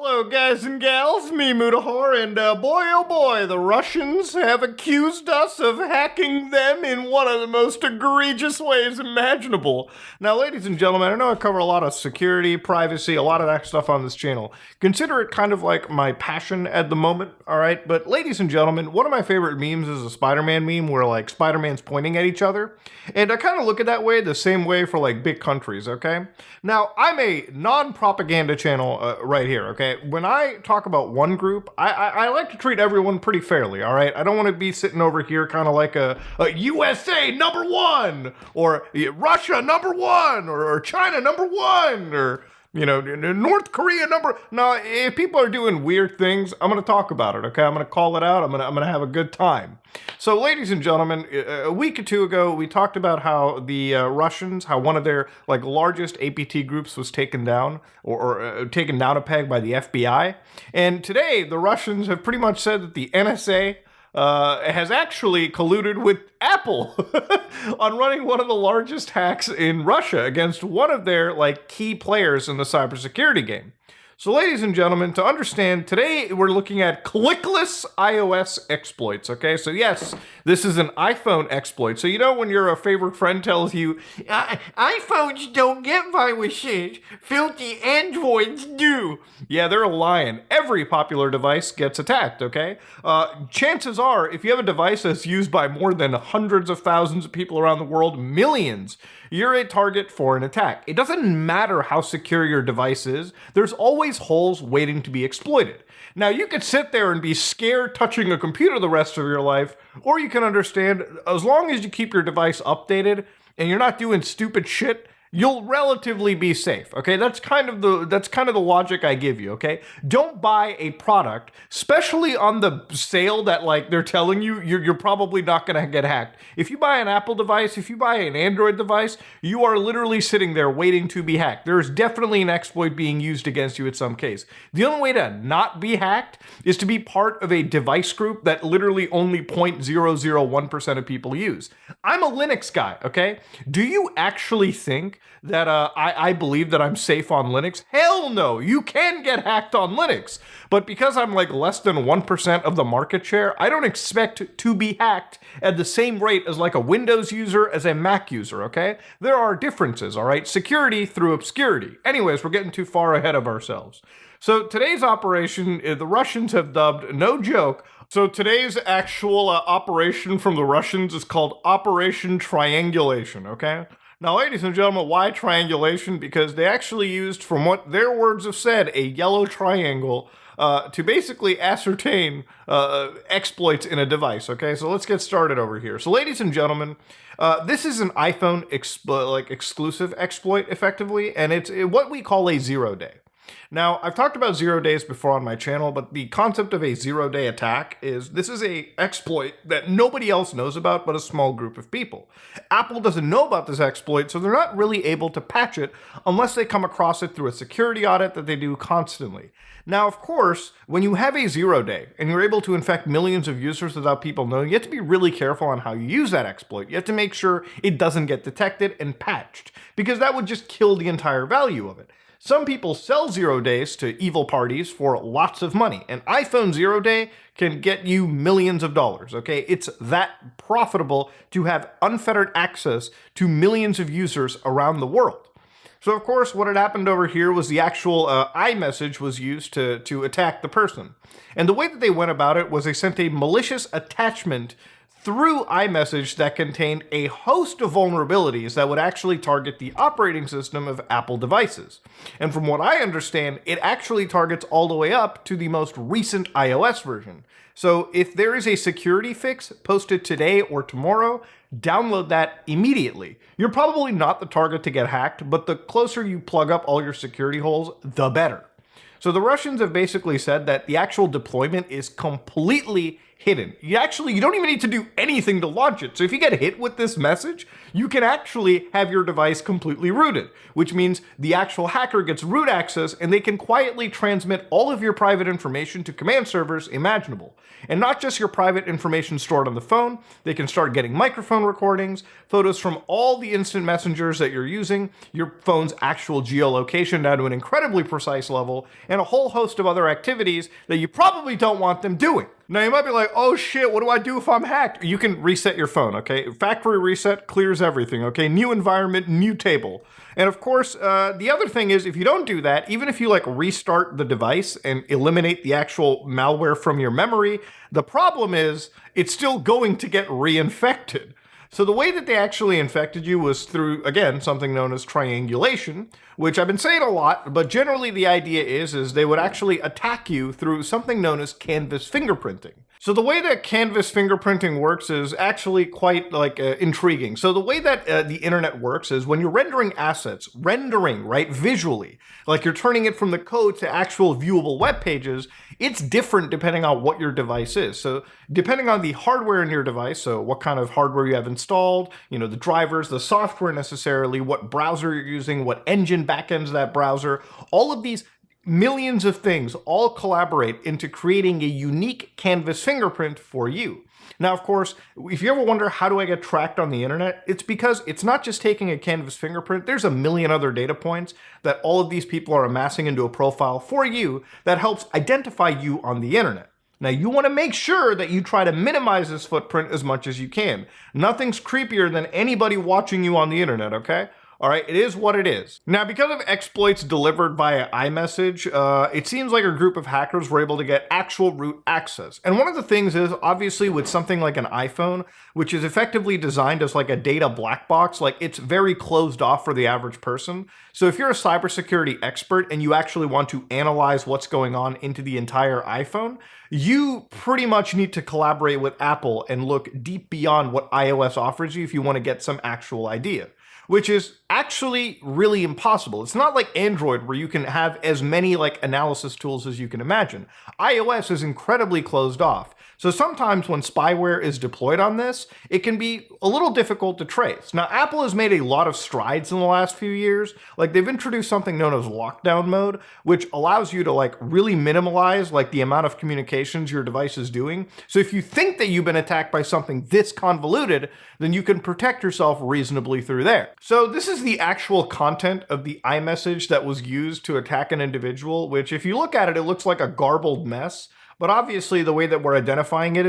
Hello, guys and gals, me Mutahar, and boy oh boy, the Russians have accused us of hacking them in one of the most egregious ways imaginable. Now, ladies and gentlemen, I know I cover a lot of security, privacy, a lot of that stuff on this channel. Consider it kind of like my passion at the moment, alright? But ladies and gentlemen, one of my favorite memes is a Spider-Man meme where like Spider-Man's pointing at each other. And I kind of look at that way the same way for like big countries, okay? Now, I'm a non-propaganda channel right here, okay? When I talk about one group, I like to treat everyone pretty fairly, all right? I don't want to be sitting over here kind of like a USA #1, or Russia #1, or China #1, or, you know, North Korea No, if people are doing weird things, I'm going to talk about it, okay? I'm going to call it out. I'm going to have a good time. So, ladies and gentlemen, a week or two ago, we talked about how the Russians, how one of their like largest APT groups was taken down, or taken down a peg by the FBI. And today, the Russians have pretty much said that the NSA has actually colluded with Apple on running one of the largest hacks in Russia against one of their like key players in the cybersecurity game. So, ladies and gentlemen, to understand, today we're looking at clickless iOS exploits, okay? So, yes, this is an iPhone exploit. So, you know when your favorite friend tells you, iPhones don't get viruses, filthy Androids do. Yeah, they're lying. Every popular device gets attacked, okay? Chances are, if you have a device that's used by more than hundreds of thousands of people around the world, millions, you're a target for an attack. It doesn't matter how secure your device is, there's always holes waiting to be exploited. Now, you could sit there and be scared touching a computer the rest of your life, or you can understand, as long as you keep your device updated and you're not doing stupid shit, you'll relatively be safe, okay? That's kind of the logic I give you, okay? Don't buy a product, especially on the sale that like they're telling you you're probably not gonna get hacked. If you buy an Apple device, if you buy an Android device, you are literally sitting there waiting to be hacked. There is definitely an exploit being used against you in some case. The only way to not be hacked is to be part of a device group that literally only 0.001% of people use. I'm a Linux guy, okay? Do you actually think that I believe that I'm safe on Linux? Hell no! You can get hacked on Linux. But because I'm like less than 1% of the market share, I don't expect to be hacked at the same rate as like a Windows user, as a Mac user, okay? There are differences, all right? Security through obscurity. Anyways, we're getting too far ahead of ourselves. So today's operation, the Russians have dubbed, no joke, so today's actual operation from the Russians is called Operation Triangulation, okay? Now, ladies and gentlemen, why triangulation? Because they actually used, from what their words have said, a yellow triangle to basically ascertain exploits in a device, okay? So let's get started over here. So, ladies and gentlemen, this is an iPhone exclusive exploit, effectively, and it's what we call a 0-day. Now, I've talked about 0 days before on my channel, but the concept of a 0-day attack is this is a exploit that nobody else knows about but a small group of people. Apple doesn't know about this exploit, so they're not really able to patch it unless they come across it through a security audit that they do constantly. Now, of course, when you have a 0-day and you're able to infect millions of users without people knowing, you have to be really careful on how you use that exploit. You have to make sure it doesn't get detected and patched, because that would just kill the entire value of it. Some people sell 0 days to evil parties for lots of money. An iPhone 0-day can get you millions of dollars, okay? It's that profitable to have unfettered access to millions of users around the world. So, of course, what had happened over here was the actual iMessage was used to attack the person. And the way that they went about it was they sent a malicious attachment through iMessage that contained a host of vulnerabilities that would actually target the operating system of Apple devices. And from what I understand, it actually targets all the way up to the most recent iOS version. So if there is a security fix posted today or tomorrow, download that immediately. You're probably not the target to get hacked, but the closer you plug up all your security holes, the better. So the Russians have basically said that the actual deployment is completely hidden. You don't even need to do anything to launch it. So if you get hit with this message, you can actually have your device completely rooted, which means the actual hacker gets root access and they can quietly transmit all of your private information to command servers imaginable. And not just your private information stored on the phone, they can start getting microphone recordings, photos from all the instant messengers that you're using, your phone's actual geolocation down to an incredibly precise level, and a whole host of other activities that you probably don't want them doing. Now you might be like, oh shit, what do I do if I'm hacked? You can reset your phone, okay? Factory reset clears everything, okay? New environment, new table. And of course, the other thing is if you don't do that, even if you like restart the device and eliminate the actual malware from your memory, the problem is it's still going to get reinfected. So the way that they actually infected you was through, again, something known as triangulation, which I've been saying a lot, but generally the idea is they would actually attack you through something known as canvas fingerprinting. So the way that canvas fingerprinting works is actually quite intriguing. So the way that the internet works is when you're rendering assets, right, visually, like you're turning it from the code to actual viewable web pages, it's different depending on what your device is. So depending on the hardware in your device, so what kind of hardware you have installed, the drivers, the software necessarily, what browser you're using, what engine backends that browser, all of these millions of things all collaborate into creating a unique canvas fingerprint for you. Now, of course, if you ever wonder how do I get tracked on the internet, it's because it's not just taking a canvas fingerprint. There's a million other data points that all of these people are amassing into a profile for you that helps identify you on the internet. Now, you want to make sure that you try to minimize this footprint as much as you can. Nothing's creepier than anybody watching you on the internet, okay? All right, it is what it is. Now, because of exploits delivered via iMessage, it seems like a group of hackers were able to get actual root access. And one of the things is, obviously, with something like an iPhone, which is effectively designed as like a data black box, like it's very closed off for the average person. So if you're a cybersecurity expert and you actually want to analyze what's going on into the entire iPhone, you pretty much need to collaborate with Apple and look deep beyond what iOS offers you if you want to get some actual idea, which is actually really impossible. It's not like Android where you can have as many analysis tools as you can imagine. iOS is incredibly closed off. So sometimes when spyware is deployed on this, it can be a little difficult to trace. Now, Apple has made a lot of strides in the last few years. They've introduced something known as lockdown mode, which allows you to really minimize the amount of communications your device is doing. So if you think that you've been attacked by something this convoluted, then you can protect yourself reasonably through there. So this is the actual content of the iMessage that was used to attack an individual, which if you look at it, it looks like a garbled mess. But obviously the way that we're identifying it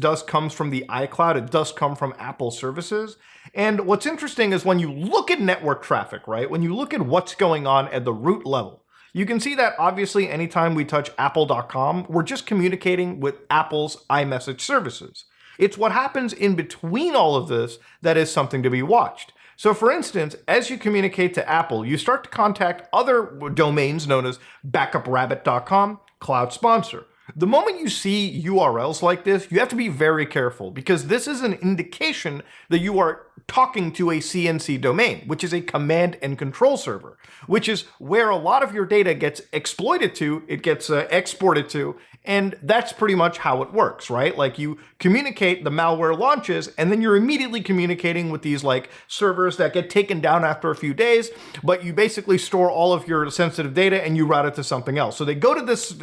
does come from the iCloud. It does come from Apple services. And what's interesting is when you look at network traffic, right? When you look at what's going on at the root level, you can see that obviously anytime we touch apple.com, we're just communicating with Apple's iMessage services. It's what happens in between all of this that is something to be watched. So for instance, as you communicate to Apple, you start to contact other domains known as backuprabbit.com, cloud sponsor. The moment you see URLs like this, you have to be very careful because this is an indication that you are talking to a CNC domain, which is a command and control server, which is where a lot of your data gets exploited to, it gets exported to, and that's pretty much how it works, right? You communicate, the malware launches, and then you're immediately communicating with these servers that get taken down after a few days, but you basically store all of your sensitive data and you route it to something else. So they go to this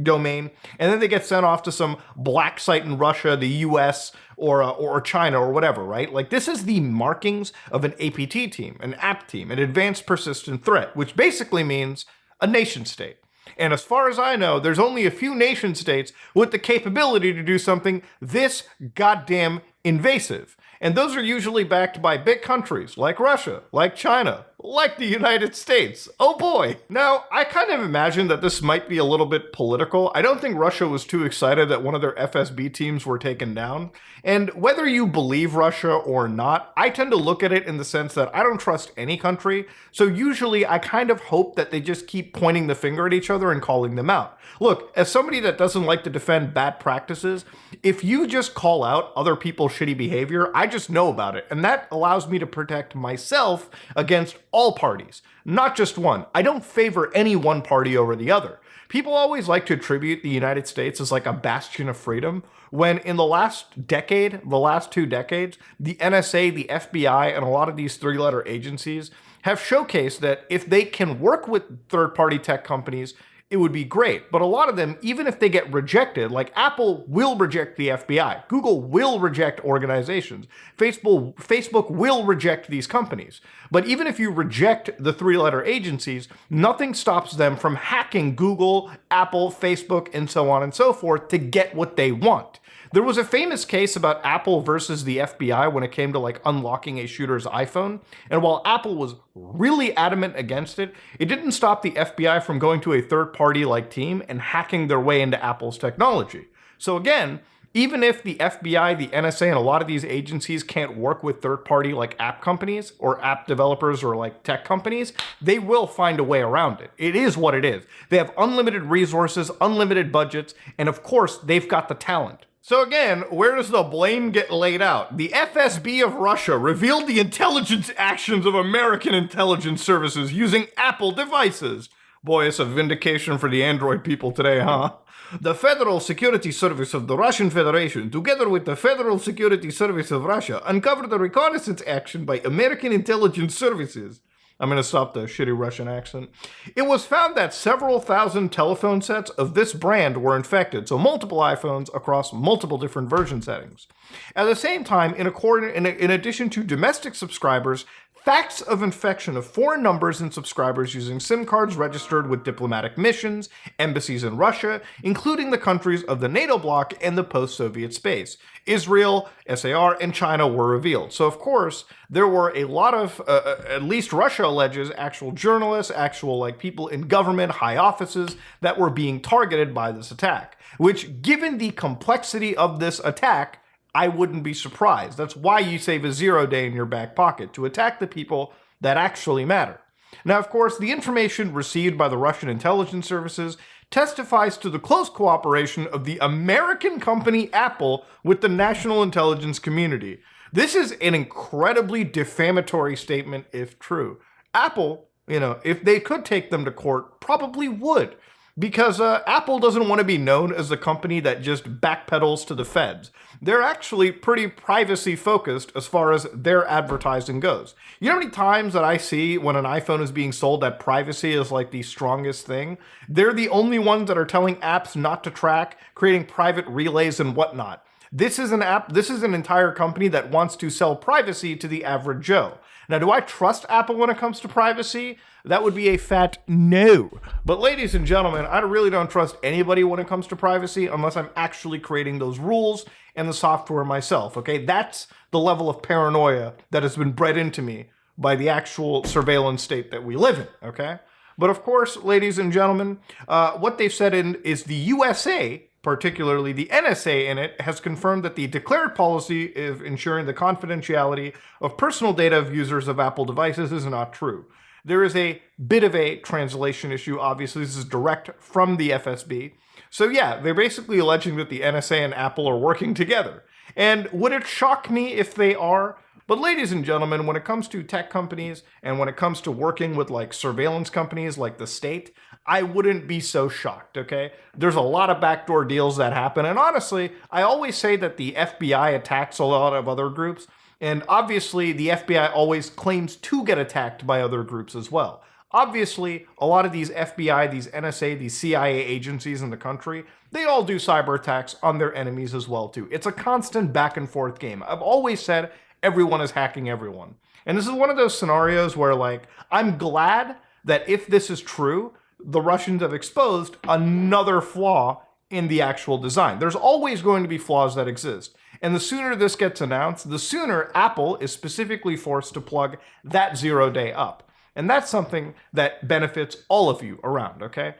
domain, and then they get sent off to some black site in Russia, the US, or China, or whatever, right? This is the markings of an APT team, an app team, an advanced persistent threat, which basically means a nation state. And as far as I know, there's only a few nation states with the capability to do something this goddamn invasive. And those are usually backed by big countries like Russia, like China, like the United States. Oh boy. Now, I kind of imagine that this might be a little bit political. I don't think Russia was too excited that one of their FSB teams were taken down. And whether you believe Russia or not, I tend to look at it in the sense that I don't trust any country. So usually I kind of hope that they just keep pointing the finger at each other and calling them out. Look, as somebody that doesn't like to defend bad practices, if you just call out other people's shitty behavior, I just know about it. And that allows me to protect myself against all parties, not just one. I don't favor any one party over the other. People always like to attribute the United States as like a bastion of freedom, when in the last decade, the last 2 decades, the NSA, the FBI, and a lot of these 3-letter agencies have showcased that if they can work with third-party tech companies, it would be great. But a lot of them, even if they get rejected, like Apple will reject the FBI, Google will reject organizations, Facebook will reject these companies. But even if you reject the 3-letter agencies, nothing stops them from hacking Google, Apple, Facebook, and so on and so forth to get what they want. There was a famous case about Apple versus the FBI when it came to like unlocking a shooter's iPhone. And while Apple was really adamant against it, it didn't stop the FBI from going to a third-party like team and hacking their way into Apple's technology. So again, even if the FBI, the NSA, and a lot of these agencies can't work with third-party like app companies or app developers or like tech companies, they will find a way around it. It is what it is. They have unlimited resources, unlimited budgets, and of course, they've got the talent. So again, where does the blame get laid out? The FSB of Russia revealed the intelligence actions of American intelligence services using Apple devices. Boy, it's a vindication for the Android people today, huh? The Federal Security Service of the Russian Federation, together with the Federal Security Service of Russia, uncovered a reconnaissance action by American intelligence services. I'm going to stop the shitty Russian accent. It was found that several thousand telephone sets of this brand were infected, so multiple iPhones across multiple different version settings. At the same time, in addition to domestic subscribers, facts of infection of foreign numbers and subscribers using SIM cards registered with diplomatic missions, embassies in Russia, including the countries of the NATO bloc and the post-Soviet space. Israel, SAR, and China were revealed. So of course, there were a lot of, at least Russia alleges, actual journalists, actual like people in government, high offices that were being targeted by this attack, which given the complexity of this attack, I wouldn't be surprised. That's why you save a 0 day in your back pocket, to attack the people that actually matter. Now, of course, the information received by the Russian intelligence services testifies to the close cooperation of the American company Apple with the national intelligence community. This is an incredibly defamatory statement if true. Apple, if they could take them to court, probably would. Because Apple doesn't want to be known as the company that just backpedals to the feds. They're actually pretty privacy focused as far as their advertising goes. You know how many times that I see when an iPhone is being sold that privacy is like the strongest thing? They're the only ones that are telling apps not to track, creating private relays and whatnot. This is an entire company that wants to sell privacy to the average Joe. Now, do I trust Apple when it comes to privacy? That would be a fat no. But ladies and gentlemen, I really don't trust anybody when it comes to privacy unless I'm actually creating those rules and the software myself, okay? That's the level of paranoia that has been bred into me by the actual surveillance state that we live in, okay? But of course, ladies and gentlemen, what they've said is the USA, particularly the NSA in it, has confirmed that the declared policy of ensuring the confidentiality of personal data of users of Apple devices is not true. There is a bit of a translation issue, obviously. This is direct from the FSB. So yeah, they're basically alleging that the NSA and Apple are working together. And would it shock me if they are? But ladies and gentlemen, when it comes to tech companies and when it comes to working with like surveillance companies like the state, I wouldn't be so shocked, okay? There's a lot of backdoor deals that happen. And honestly, I always say that the FBI attacks a lot of other groups. And obviously, the FBI always claims to get attacked by other groups as well. Obviously, a lot of these FBI, these NSA, these CIA agencies in the country, they all do cyber attacks on their enemies as well, too. It's a constant back and forth game. I've always said everyone is hacking everyone. And this is one of those scenarios where, like, I'm glad that if this is true, the Russians have exposed another flaw in the actual design. There's always going to be flaws that exist. And the sooner this gets announced, the sooner Apple is specifically forced to plug that 0 day up. And that's something that benefits all of you around, okay?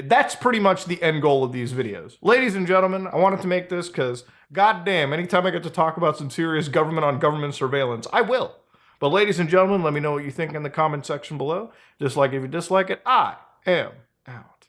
That's pretty much the end goal of these videos. Ladies and gentlemen, I wanted to make this because, goddamn, anytime I get to talk about some serious government on government surveillance, I will. But ladies and gentlemen, let me know what you think in the comment section below. Dislike if you dislike it. I am out.